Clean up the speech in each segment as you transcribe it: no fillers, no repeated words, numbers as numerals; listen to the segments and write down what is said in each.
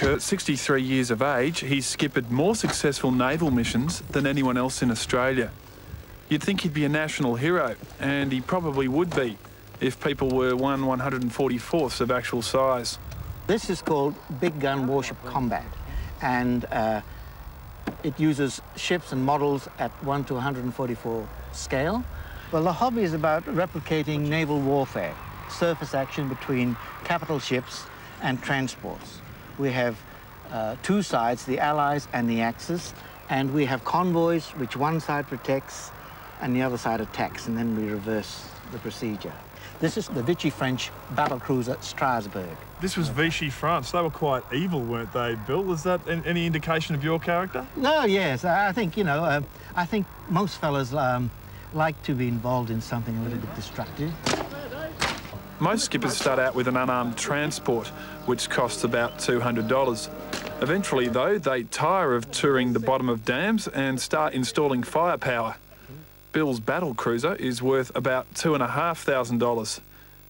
At 63 years of age, he's skippered more successful naval missions than anyone else in Australia. You'd think he'd be a national hero, and he probably would be if people were 1/144th of actual size. This is called big gun warship combat, and it uses ships and models at 1/144 scale. Well, the hobby is about replicating naval warfare, surface action between capital ships and transports. We have two sides, the Allies and the Axis, and we have convoys which one side protects and the other side attacks, and then we reverse the procedure. This is the Vichy French battlecruiser Strasbourg. This was Vichy France. They were quite evil, weren't they, Bill? Is that any indication of your character? No, yes. I think, I think most fellas like to be involved in something a little bit destructive. Most skippers start out with an unarmed transport, which costs about $200. Eventually, though, they tire of touring the bottom of dams and start installing firepower. Bill's battle cruiser is worth about $2,500.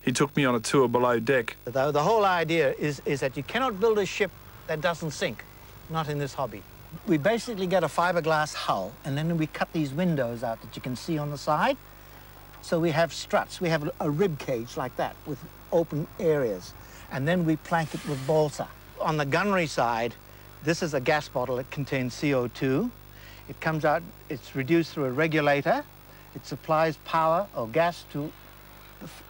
He took me on a tour below deck. The whole idea is that you cannot build a ship that doesn't sink, not in this hobby. We basically get a fiberglass hull, and then we cut these windows out that you can see on the side. So we have struts. We have a rib cage like that with open areas, and then we plank it with balsa. On the gunnery side, this is a gas bottle that contains CO2. It comes out, it's reduced through a regulator. It supplies power or gas to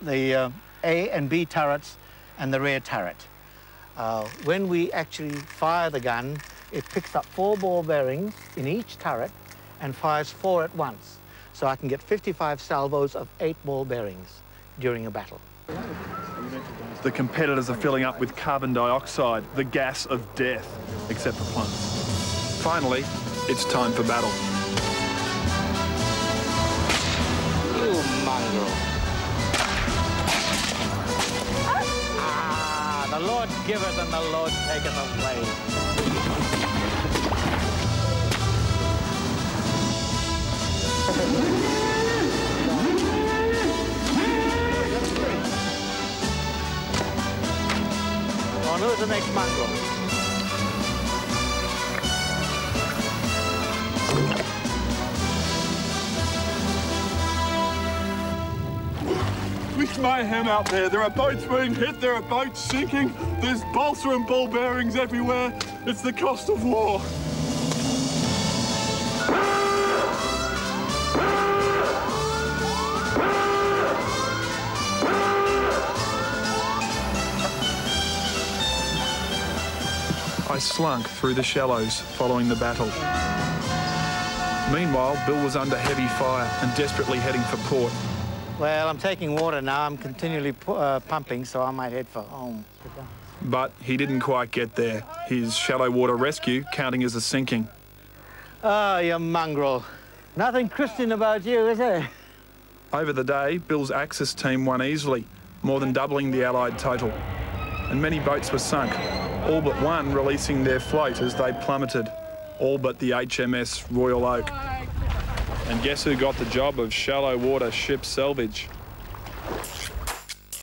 the A and B turrets and the rear turret. When we actually fire the gun, it picks up 4 ball bearings in each turret and fires 4 at once. So I can get 55 salvos of 8 ball bearings during a battle. The competitors are filling up with carbon dioxide, the gas of death, except for planes. Finally, it's time for battle. You mongrel. Ah, the Lord giveth and the Lord taketh away. Oh, who's the next mongrel? With mayhem out there. There are boats being hit, there are boats sinking, there's balsa and ball bearings everywhere. It's the cost of war. I slunk through the shallows following the battle. Meanwhile, Bill was under heavy fire and desperately heading for port. Well, I'm taking water now. I'm continually pumping, so I might head for home. But he didn't quite get there. His shallow water rescue counting as a sinking. Oh, you mongrel. Nothing Christian about you, is there? Over the day, Bill's Axis team won easily, more than doubling the Allied total. And many boats were sunk, all but one releasing their float as they plummeted, all but the HMS Royal Oak. And guess who got the job of shallow water ship salvage?